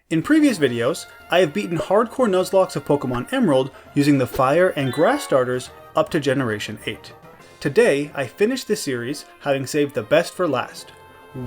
In previous videos, I have beaten Hardcore Nuzlocke of Pokémon Emerald using the Fire and Grass starters up to Generation 8. Today, I finished this series having saved the best for last,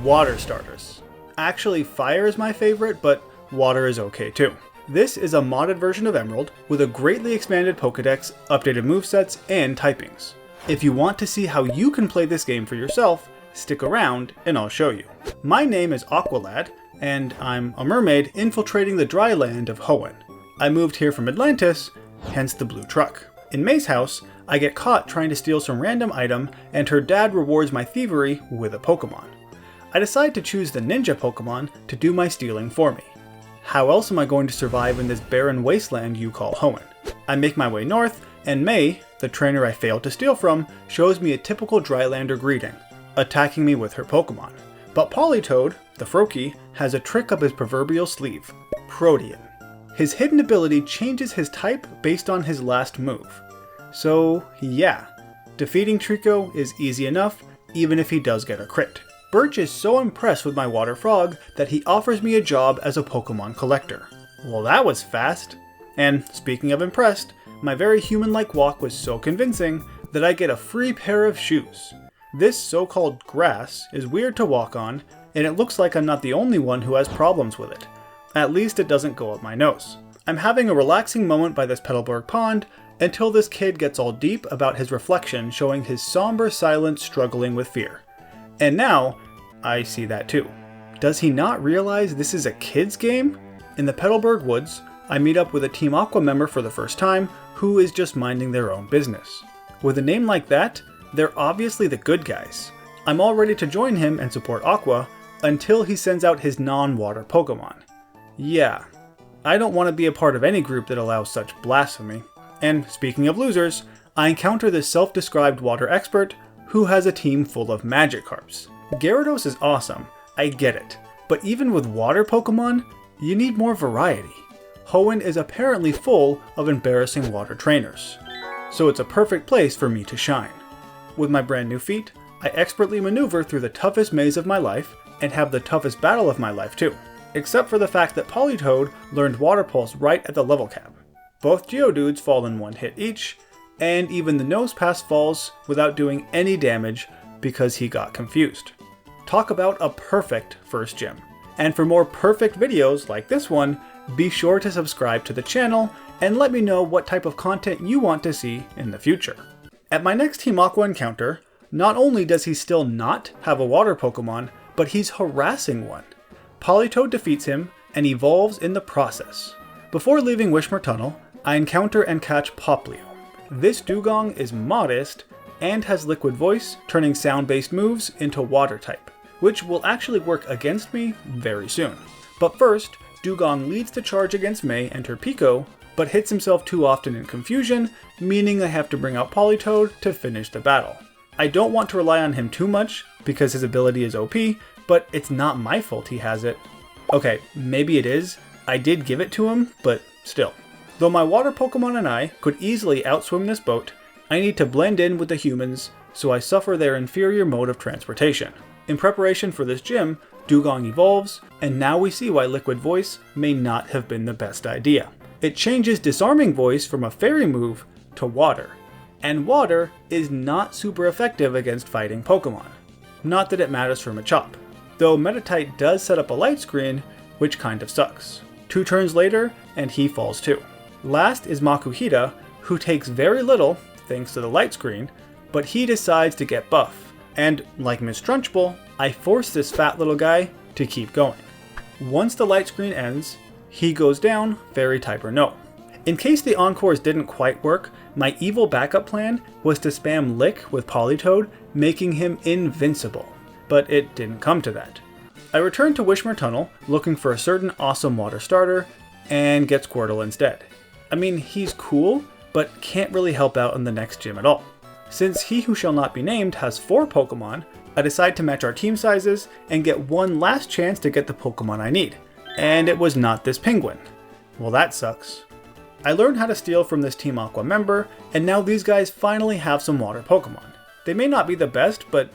Water starters. Actually, Fire is my favorite, but Water is okay too. This is a modded version of Emerald with a greatly expanded Pokédex, updated movesets, and typings. If you want to see how you can play this game for yourself, stick around and I'll show you. My name is Aqualad, and I'm a mermaid infiltrating the dry land of Hoenn. I moved here from Atlantis, hence the blue truck. In May's house, I get caught trying to steal some random item, and her dad rewards my thievery with a Pokemon. I decide to choose the ninja Pokemon to do my stealing for me. How else am I going to survive in this barren wasteland you call Hoenn? I make my way north, and May, the trainer I failed to steal from, shows me a typical Drylander greeting, attacking me with her Pokemon. But Politoed, the Froakie, has a trick up his proverbial sleeve, Protean. His hidden ability changes his type based on his last move. So yeah, defeating Trico is easy enough, even if he does get a crit. Birch is so impressed with my water frog that he offers me a job as a Pokemon collector. Well, that was fast. And speaking of impressed, my very human-like walk was so convincing that I get a free pair of shoes. This so-called grass is weird to walk on, and it looks like I'm not the only one who has problems with it. At least it doesn't go up my nose. I'm having a relaxing moment by this Petalburg pond until this kid gets all deep about his reflection showing his somber silence struggling with fear. And now, I see that too. Does he not realize this is a kid's game? In the Petalburg woods, I meet up with a Team Aqua member for the first time who is just minding their own business. With a name like that, they're obviously the good guys. I'm all ready to join him and support Aqua until he sends out his non-water Pokemon. Yeah, I don't want to be a part of any group that allows such blasphemy. And speaking of losers, I encounter this self-described water expert who has a team full of Magikarps. Gyarados is awesome, I get it, but even with water Pokemon, you need more variety. Hoenn is apparently full of embarrassing water trainers, so it's a perfect place for me to shine. With my brand new feat, I expertly maneuver through the toughest maze of my life and have the toughest battle of my life too, except for the fact that Politoed learned Water Pulse right at the level cap. Both Geodudes fall in one hit each, and even the Nosepass falls without doing any damage because he got confused. Talk about a perfect first gym. And for more perfect videos like this one, be sure to subscribe to the channel and let me know what type of content you want to see in the future. At my next Team Aqua encounter, not only does he still not have a water Pokemon, but he's harassing one. Politoed defeats him and evolves in the process. Before leaving Wishmere Tunnel, I encounter and catch Poplio. This dugong is modest and has liquid voice, turning sound-based moves into water type, which will actually work against me very soon. But first, Dugong leads the charge against May and her Pico, but hits himself too often in confusion, meaning I have to bring out Politoed to finish the battle. I don't want to rely on him too much because his ability is OP, but it's not my fault he has it. Okay, maybe it is. I did give it to him, but still. Though my water Pokemon and I could easily outswim this boat, I need to blend in with the humans, so I suffer their inferior mode of transportation. In preparation for this gym, Dugong evolves, and now we see why Liquid Voice may not have been the best idea. It changes Disarming Voice from a fairy move to Water, and Water is not super effective against fighting Pokemon. Not that it matters for Machop, though Metatite does set up a light screen, which kind of sucks. 2 turns later, and he falls too. Last is Makuhita, who takes very little, thanks to the light screen, but he decides to get buff, and like Miss Trunchbull, I force this fat little guy to keep going. Once the light screen ends, he goes down, fairy type or no. In case the encores didn't quite work, my evil backup plan was to spam Lick with Politoed, making him invincible, but it didn't come to that. I return to Wishmere Tunnel looking for a certain awesome water starter, and get Squirtle instead. I mean, he's cool, but can't really help out in the next gym at all. Since he who shall not be named has 4 Pokemon, I decide to match our team sizes and get one last chance to get the Pokemon I need. And it was not this penguin. Well, that sucks. I learned how to steal from this Team Aqua member, and now these guys finally have some water Pokemon. They may not be the best, but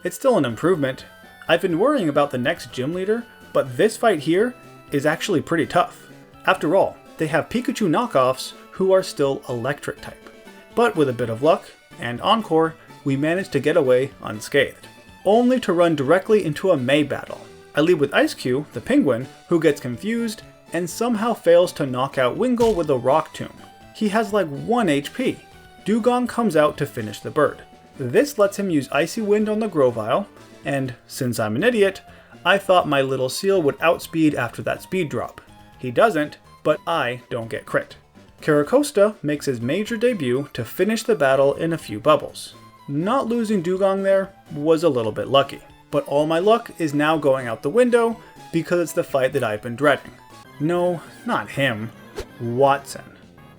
it's still an improvement. I've been worrying about the next gym leader, but this fight here is actually pretty tough. After all, they have Pikachu knockoffs who are still electric type. But with a bit of luck and Encore, we managed to get away unscathed, only to run directly into a May battle. I lead with Ice-Q, the penguin, who gets confused and somehow fails to knock out Wingull with a Rock Tomb. He has like 1 HP. Dewgong comes out to finish the bird. This lets him use Icy Wind on the Grovyle, and since I'm an idiot, I thought my little seal would outspeed after that speed drop. He doesn't, but I don't get crit. Carracosta makes his major debut to finish the battle in a few bubbles. Not losing Dewgong there was a little bit lucky, but all my luck is now going out the window because it's the fight that I've been dreading. No, not him. Watson.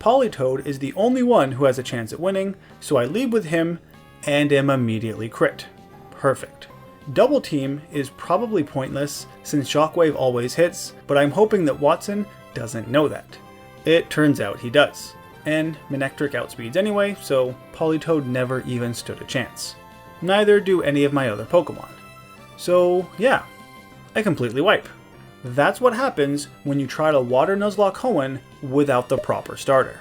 Politoed is the only one who has a chance at winning, so I lead with him and am immediately crit. Perfect. Double Team is probably pointless since Shockwave always hits, but I'm hoping that Watson doesn't know that. It turns out he does. And Manectric outspeeds anyway, so Politoed never even stood a chance. Neither do any of my other Pokemon. So yeah, I completely wipe. That's what happens when you try to Water Nuzlocke Hoenn without the proper starter.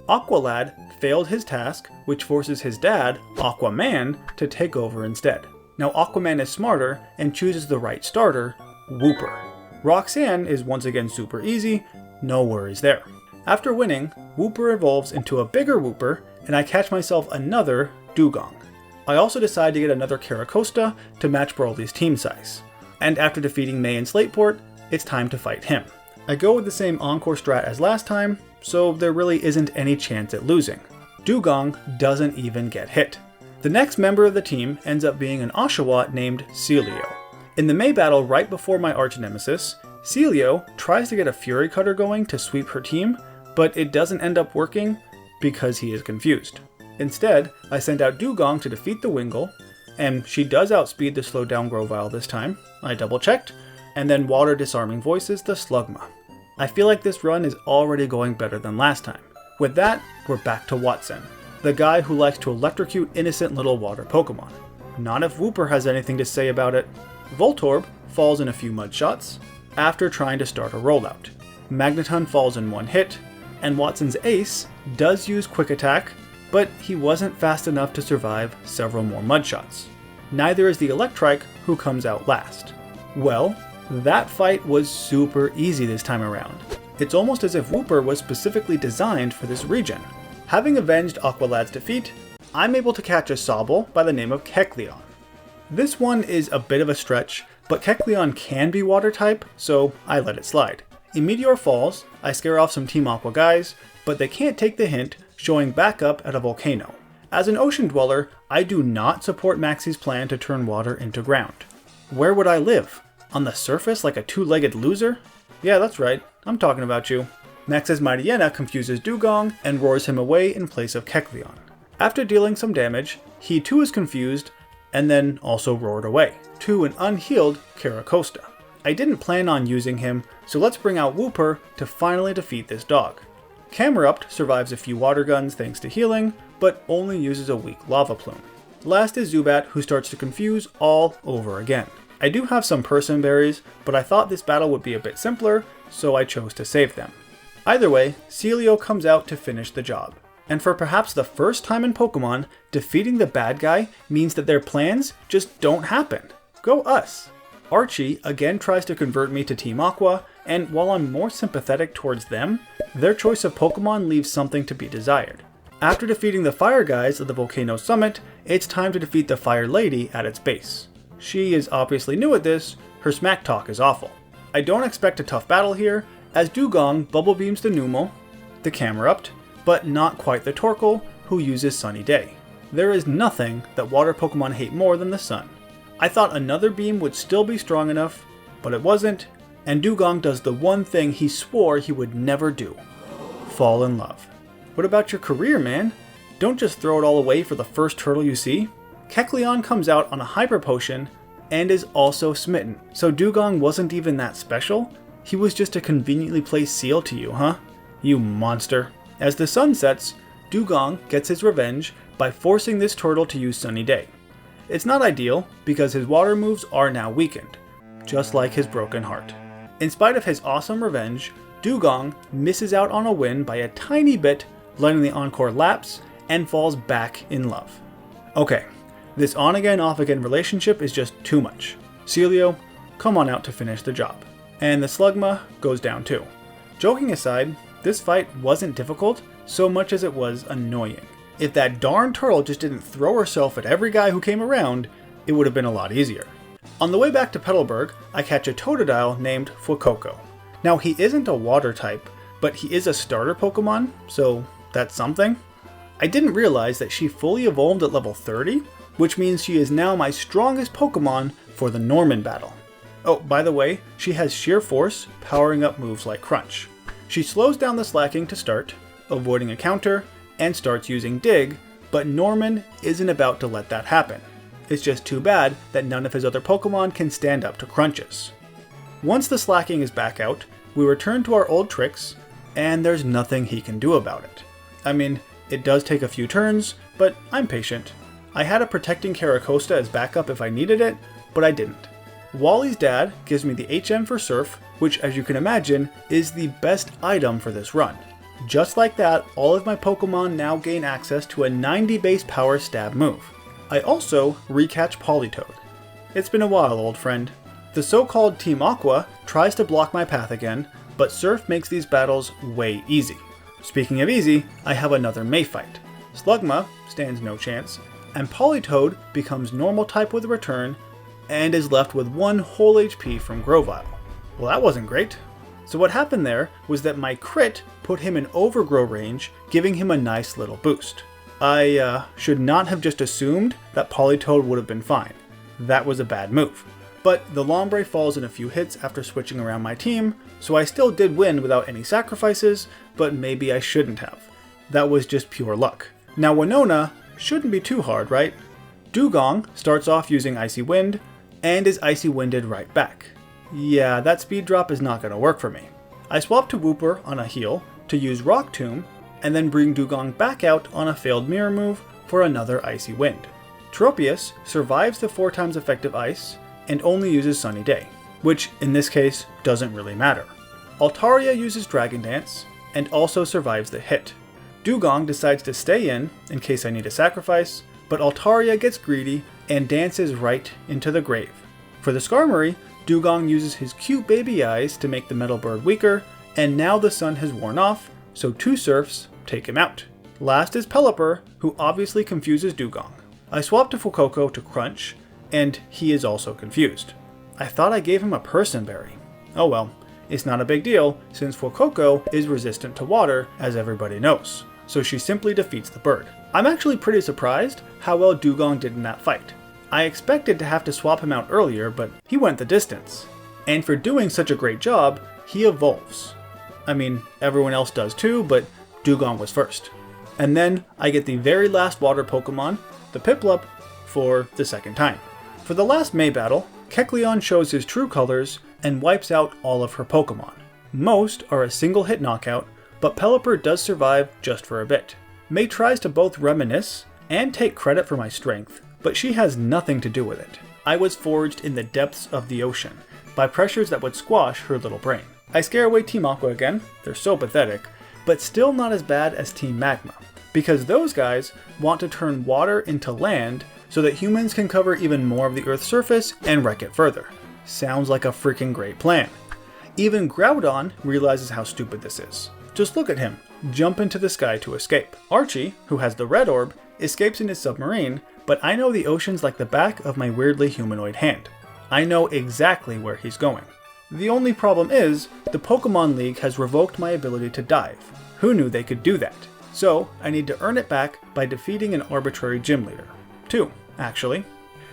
Aqualad failed his task, which forces his dad, Aquaman, to take over instead. Now Aquaman is smarter and chooses the right starter, Wooper. Roxanne is once again super easy, no worries there. After winning, Wooper evolves into a bigger Wooper, and I catch myself another Dewgong. I also decide to get another Carracosta to match Brawly's team size. And after defeating May in Slateport, it's time to fight him. I go with the same Encore strat as last time, so there really isn't any chance at losing. Dewgong doesn't even get hit. The next member of the team ends up being an Oshawott named Celio. In the May battle right before my arch nemesis, Celio tries to get a Fury Cutter going to sweep her team, but it doesn't end up working because he is confused. Instead, I send out Dewgong to defeat the Wingull, and she does outspeed the slowed down Grovyle this time. I double checked, and then Water Disarming Voices the Slugma. I feel like this run is already going better than last time. With that, we're back to Watson, the guy who likes to electrocute innocent little water Pokemon. Not if Wooper has anything to say about it. Voltorb falls in a few mud shots after trying to start a rollout. Magneton falls in one hit, and Watson's ace does use Quick Attack, but he wasn't fast enough to survive several more mud shots. Neither is the Electrike, who comes out last. Well, that fight was super easy this time around. It's almost as if Wooper was specifically designed for this region. Having avenged Aqualad's defeat, I'm able to catch a Sobble by the name of Kecleon. This one is a bit of a stretch, but Kecleon can be water type, so I let it slide. A Meteor falls, I scare off some Team Aqua guys, but they can't take the hint, showing back up at a volcano. As an ocean dweller, I do not support Maxie's plan to turn water into ground. Where would I live? On the surface like a two-legged loser? Yeah, that's right, I'm talking about you. Max's Mightyena confuses Dewgong and roars him away in place of Kecleon. After dealing some damage, he too is confused and then also roared away to an unhealed Carracosta. I didn't plan on using him, so let's bring out Wooper to finally defeat this dog. Camerupt survives a few water guns thanks to healing, but only uses a weak lava plume. Last is Zubat, who starts to confuse all over again. I do have some Person Berries, but I thought this battle would be a bit simpler, so I chose to save them. Either way, Celio comes out to finish the job. And for perhaps the first time in Pokemon, defeating the bad guy means that their plans just don't happen. Go us! Archie again tries to convert me to Team Aqua, and while I'm more sympathetic towards them, their choice of Pokemon leaves something to be desired. After defeating the Fire guys at the Volcano Summit, it's time to defeat the Fire Lady at its base. She is obviously new at this, her smack talk is awful. I don't expect a tough battle here, as Dewgong bubble beams the Numel, the Camerupt, but not quite the Torkoal, who uses Sunny Day. There is nothing that water Pokemon hate more than the sun. I thought another beam would still be strong enough, but it wasn't, and Dewgong does the one thing he swore he would never do: fall in love. What about your career, man? Don't just throw it all away for the first turtle you see. Kecleon comes out on a Hyper Potion and is also smitten, so Dewgong wasn't even that special? He was just a conveniently placed seal to you, huh? You monster. As the sun sets, Dewgong gets his revenge by forcing this turtle to use Sunny Day. It's not ideal, because his water moves are now weakened, just like his broken heart. In spite of his awesome revenge, Dugong misses out on a win by a tiny bit, letting the Encore lapse, and falls back in love. Okay, this on-again, off-again relationship is just too much. Celio, come on out to finish the job. And the Slugma goes down too. Joking aside, this fight wasn't difficult so much as it was annoying. If that darn turtle just didn't throw herself at every guy who came around, it would have been a lot easier. On the way back to Petalburg, I catch a Totodile named Fuecoco. Now he isn't a water type, but he is a starter Pokemon, so that's something. I didn't realize that she fully evolved at level 30, which means she is now my strongest Pokemon for the Norman battle. Oh, by the way, she has Sheer Force, powering up moves like Crunch. She slows down the Slacking to start, avoiding a counter, and starts using Dig, but Norman isn't about to let that happen. It's just too bad that none of his other Pokemon can stand up to Crunches. Once the Slacking is back out, we return to our old tricks, and there's nothing he can do about it. I mean, it does take a few turns, but I'm patient. I had a Protecting Caracosta as backup if I needed it, but I didn't. Wally's dad gives me the HM for Surf, which as you can imagine, is the best item for this run. Just like that, all of my Pokemon now gain access to a 90 base power stab move. I also recatch Politoed. It's been a while, old friend. The so-called Team Aqua tries to block my path again, but Surf makes these battles way easy. Speaking of easy, I have another May fight. Slugma stands no chance, and Politoed becomes normal type with a return, and is left with 1 whole HP from Grovyle. Well, that wasn't great. So what happened there was that my crit put him in Overgrow range, giving him a nice little boost. I should not have just assumed that Politoed would have been fine. That was a bad move. But the Lombre falls in a few hits after switching around my team, so I still did win without any sacrifices, but maybe I shouldn't have. That was just pure luck. Now Winona shouldn't be too hard, right? Dugong starts off using Icy Wind, and is Icy Winded right back. Yeah, that speed drop is not going to work for me. I swap to Wooper on a heal to use Rock Tomb, and then bring Dugong back out on a failed mirror move for another Icy Wind. Tropius survives the 4 times effective Ice, and only uses Sunny Day, which in this case doesn't really matter. Altaria uses Dragon Dance, and also survives the hit. Dugong decides to stay in case I need a sacrifice, but Altaria gets greedy and dances right into the grave. For the Skarmory, Dugong uses his cute baby eyes to make the metal bird weaker, and now the sun has worn off, so 2 Surfs take him out. Last is Pelipper, who obviously confuses Dugong. I swap to Fuecoco to Crunch, and he is also confused. I thought I gave him a Person Berry. Oh well, it's not a big deal since Fuecoco is resistant to water, as everybody knows, so she simply defeats the bird. I'm actually pretty surprised how well Dugong did in that fight. I expected to have to swap him out earlier, but he went the distance. And for doing such a great job, he evolves. I mean, everyone else does too, but Dugong was first. And then I get the very last water Pokemon, the Piplup, for the second time. For the last May battle, Kecleon shows his true colors and wipes out all of her Pokemon. Most are a single hit knockout, but Pelipper does survive just for a bit. May tries to both reminisce and take credit for my strength, but she has nothing to do with it. I was forged in the depths of the ocean, by pressures that would squash her little brain. I scare away Team Aqua again, they're so pathetic, but still not as bad as Team Magma, because those guys want to turn water into land so that humans can cover even more of the Earth's surface and wreck it further. Sounds like a freaking great plan. Even Groudon realizes how stupid this is. Just look at him, jump into the sky to escape. Archie, who has the red orb, escapes in his submarine, but I know the ocean's like the back of my weirdly humanoid hand. I know exactly where he's going. The only problem is, the Pokemon League has revoked my ability to dive. Who knew they could do that? So, I need to earn it back by defeating an arbitrary gym leader. 2, actually.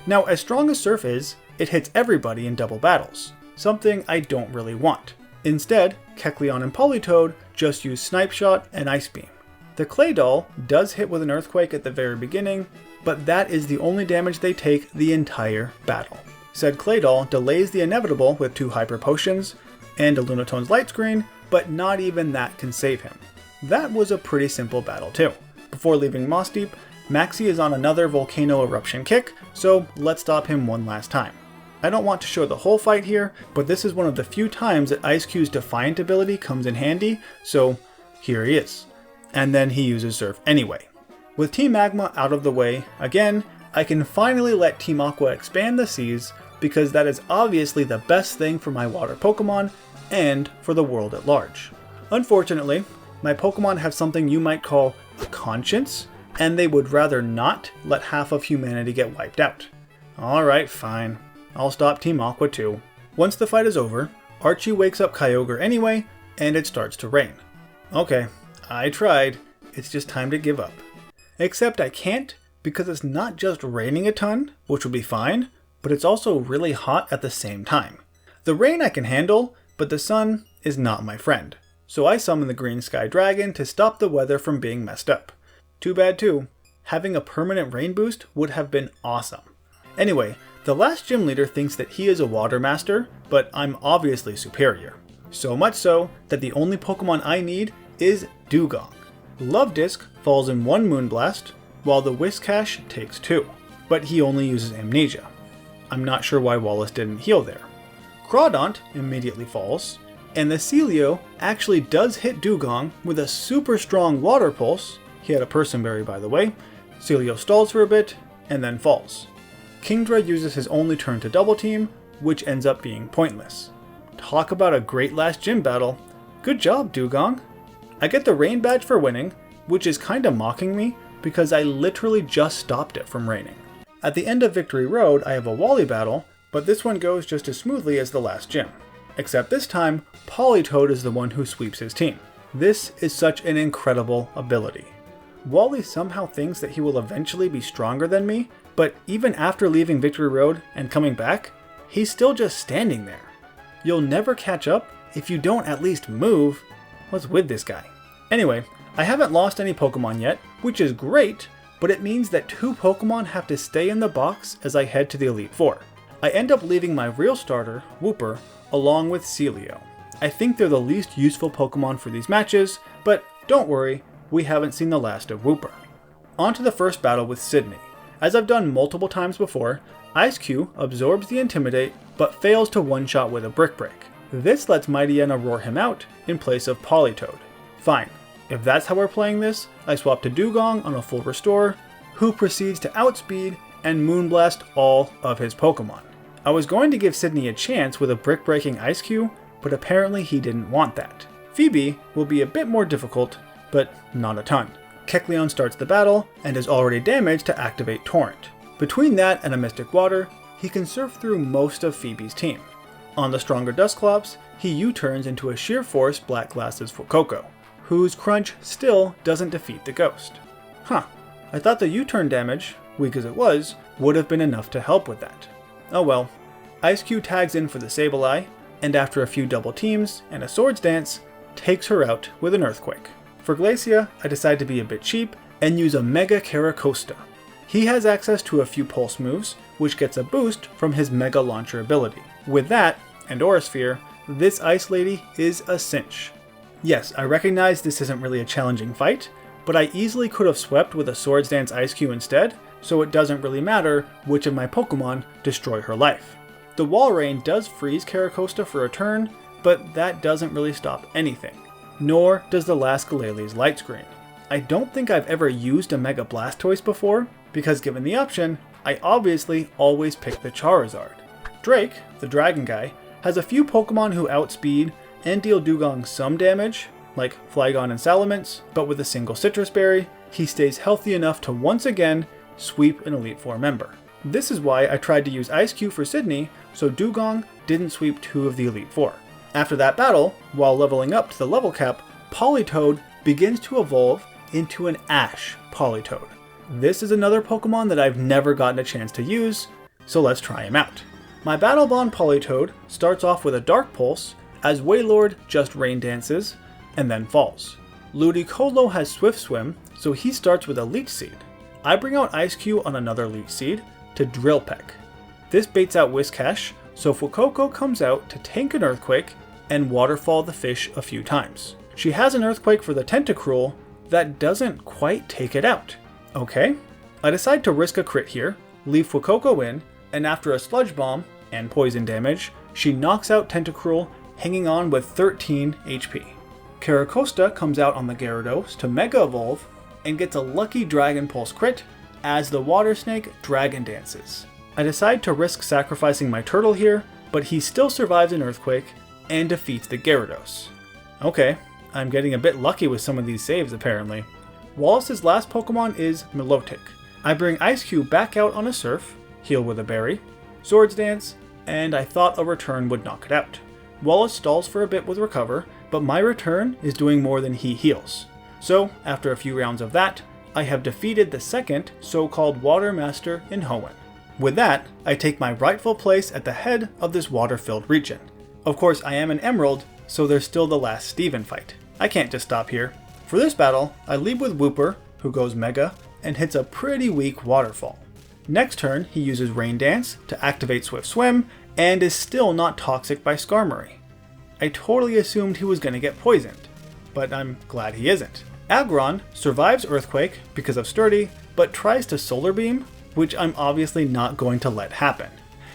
Now, as strong as Surf is, it hits everybody in double battles, something I don't really want. Instead, Kecleon and Politoed just use Snipe Shot and Ice Beam. The Claydol does hit with an Earthquake at the very beginning, but that is the only damage they take the entire battle. Said Claydol delays the inevitable with 2 Hyper Potions and a Lunatone's Light Screen, but not even that can save him. That was a pretty simple battle too. Before leaving Mossdeep, Maxie is on another Volcano Eruption kick, so let's stop him one last time. I don't want to show the whole fight here, but this is one of the few times that Ice Cube's Defiant ability comes in handy, so here he is. And then he uses Surf anyway. With Team Magma out of the way, again, I can finally let Team Aqua expand the seas, because that is obviously the best thing for my water Pokemon, and for the world at large. Unfortunately, my Pokemon have something you might call a conscience, and they would rather not let half of humanity get wiped out. Alright, fine. I'll stop Team Aqua too. Once the fight is over, Archie wakes up Kyogre anyway, and it starts to rain. Okay, I tried. It's just time to give up. Except I can't, because it's not just raining a ton, which will be fine, but it's also really hot at the same time. The rain I can handle, but the sun is not my friend. So I summon the Green Sky Dragon to stop the weather from being messed up. Too bad too. Having a permanent rain boost would have been awesome. Anyway, the last gym leader thinks that he is a water master, but I'm obviously superior. So much so that the only Pokemon I need is Dewgong. Love Disc falls in 1 Moonblast, while the Whiscash takes 2, but he only uses Amnesia. I'm not sure why Wallace didn't heal there. Crawdaunt immediately falls, and the Celio actually does hit Dewgong with a super strong Water Pulse. He had a Person Berry, by the way. Celio stalls for a bit, and then falls. Kingdra uses his only turn to double team, which ends up being pointless. Talk about a great last gym battle. Good job, Dewgong. I get the rain badge for winning, which is kinda mocking me, because I literally just stopped it from raining. At the end of Victory Road, I have a Wally battle, but this one goes just as smoothly as the last gym. Except this time, Politoed is the one who sweeps his team. This is such an incredible ability. Wally somehow thinks that he will eventually be stronger than me, but even after leaving Victory Road and coming back, he's still just standing there. You'll never catch up if you don't at least move. What's with this guy? Anyway, I haven't lost any Pokemon yet, which is great, but it means that 2 Pokemon have to stay in the box as I head to the Elite Four. I end up leaving my real starter, Wooper, along with Celio. I think they're the least useful Pokemon for these matches, but don't worry, we haven't seen the last of Wooper. On to the first battle with Sydney. As I've done multiple times before, Ice-Q absorbs the Intimidate, but fails to one-shot with a Brick Break. This lets Mightyena roar him out in place of Politoed. Fine, if that's how we're playing this, I swap to Dewgong on a full restore, who proceeds to outspeed and Moonblast all of his Pokemon. I was going to give Sydney a chance with a brick-breaking Ice-Q, but apparently he didn't want that. Phoebe will be a bit more difficult, but not a ton. Kecleon starts the battle, and is already damaged to activate Torrent. Between that and a Mystic Water, he can surf through most of Phoebe's team. On the stronger Dusclops, he U-turns into a Sheer Force Black Glasses Fuecoco, whose Crunch still doesn't defeat the Ghost. Huh, I thought the U-turn damage, weak as it was, would have been enough to help with that. Oh well. Ice-Q tags in for the Sableye, and after a few double teams and a Swords Dance, takes her out with an Earthquake. For Glacia, I decide to be a bit cheap and use a Mega Caracosta. He has access to a few Pulse moves, which gets a boost from his Mega Launcher ability. With that, and Aura Sphere, this Ice Lady is a cinch. Yes, I recognize this isn't really a challenging fight, but I easily could have swept with a Swords Dance Ice-Q instead, so it doesn't really matter which of my Pokemon destroy her life. The Wall Rain does freeze Caracosta for a turn, but that doesn't really stop anything. Nor does the last Galele's Light Screen. I don't think I've ever used a Mega Blastoise before, because given the option, I obviously always pick the Charizard. Drake, the dragon guy, has a few Pokemon who outspeed and deal Dewgong some damage, like Flygon and Salamence, but with a single Citrus Berry, he stays healthy enough to once again sweep an Elite Four member. This is why I tried to use Ice-Q for Sydney, so Dewgong didn't sweep 2 of the Elite Four. After that battle, while leveling up to the level cap, Politoed begins to evolve into an Ash Politoed. This is another Pokemon that I've never gotten a chance to use, so let's try him out. My Battle Bond Politoed starts off with a Dark Pulse, as Wailord just Rain Dances, and then falls. Ludicolo has Swift Swim, so he starts with a Leech Seed. I bring out Ice-Q on another Leech Seed to Drill Peck. This baits out Whiscash, so Fuecoco comes out to tank an Earthquake and Waterfall the fish a few times. She has an Earthquake for the Tentacruel that doesn't quite take it out. Okay, I decide to risk a crit here, leave Fuecoco in, and after a Sludge Bomb, and poison damage, she knocks out Tentacruel, hanging on with 13 HP. Caracosta comes out on the Gyarados to Mega Evolve and gets a lucky Dragon Pulse crit as the Water Snake Dragon Dances. I decide to risk sacrificing my turtle here, but he still survives an Earthquake and defeats the Gyarados. Okay, I'm getting a bit lucky with some of these saves apparently. Wallace's last Pokemon is Milotic. I bring Ice Cube back out on a Surf, heal with a berry, Swords Dance, and I thought a return would knock it out. Wallace stalls for a bit with Recover, but my return is doing more than he heals. So, after a few rounds of that, I have defeated the second so-called Water Master in Hoenn. With that, I take my rightful place at the head of this water-filled region. Of course, I am an Emerald, so there's still the last Steven fight. I can't just stop here. For this battle, I lead with Wooper, who goes Mega, and hits a pretty weak Waterfall. Next turn, he uses Rain Dance to activate Swift Swim, and is still not toxic by Skarmory. I totally assumed he was going to get poisoned, but I'm glad he isn't. Aggron survives Earthquake because of Sturdy, but tries to Solar Beam, which I'm obviously not going to let happen.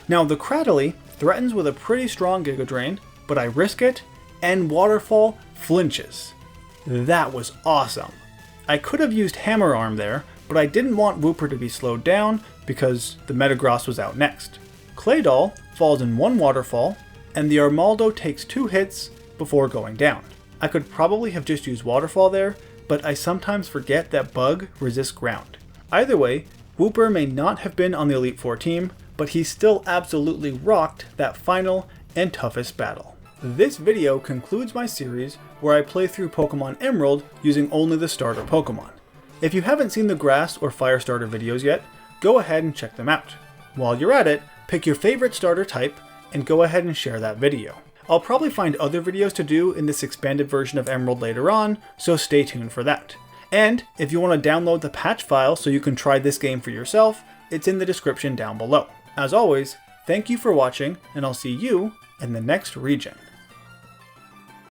Now the Cradily threatens with a pretty strong Giga Drain, but I risk it, and Waterfall flinches. That was awesome. I could have used Hammer Arm there, but I didn't want Wooper to be slowed down because the Metagross was out next. Claydol falls in one Waterfall, and the Armaldo takes 2 hits before going down. I could probably have just used Waterfall there, but I sometimes forget that Bug resists ground. Either way, Wooper may not have been on the Elite Four team, but he still absolutely rocked that final and toughest battle. This video concludes my series where I play through Pokémon Emerald using only the starter Pokémon. If you haven't seen the Grass or Fire starter videos yet, go ahead and check them out. While you're at it, pick your favorite starter type and go ahead and share that video. I'll probably find other videos to do in this expanded version of Emerald later on, so stay tuned for that. And if you want to download the patch file so you can try this game for yourself, it's in the description down below. As always, thank you for watching, and I'll see you in the next region.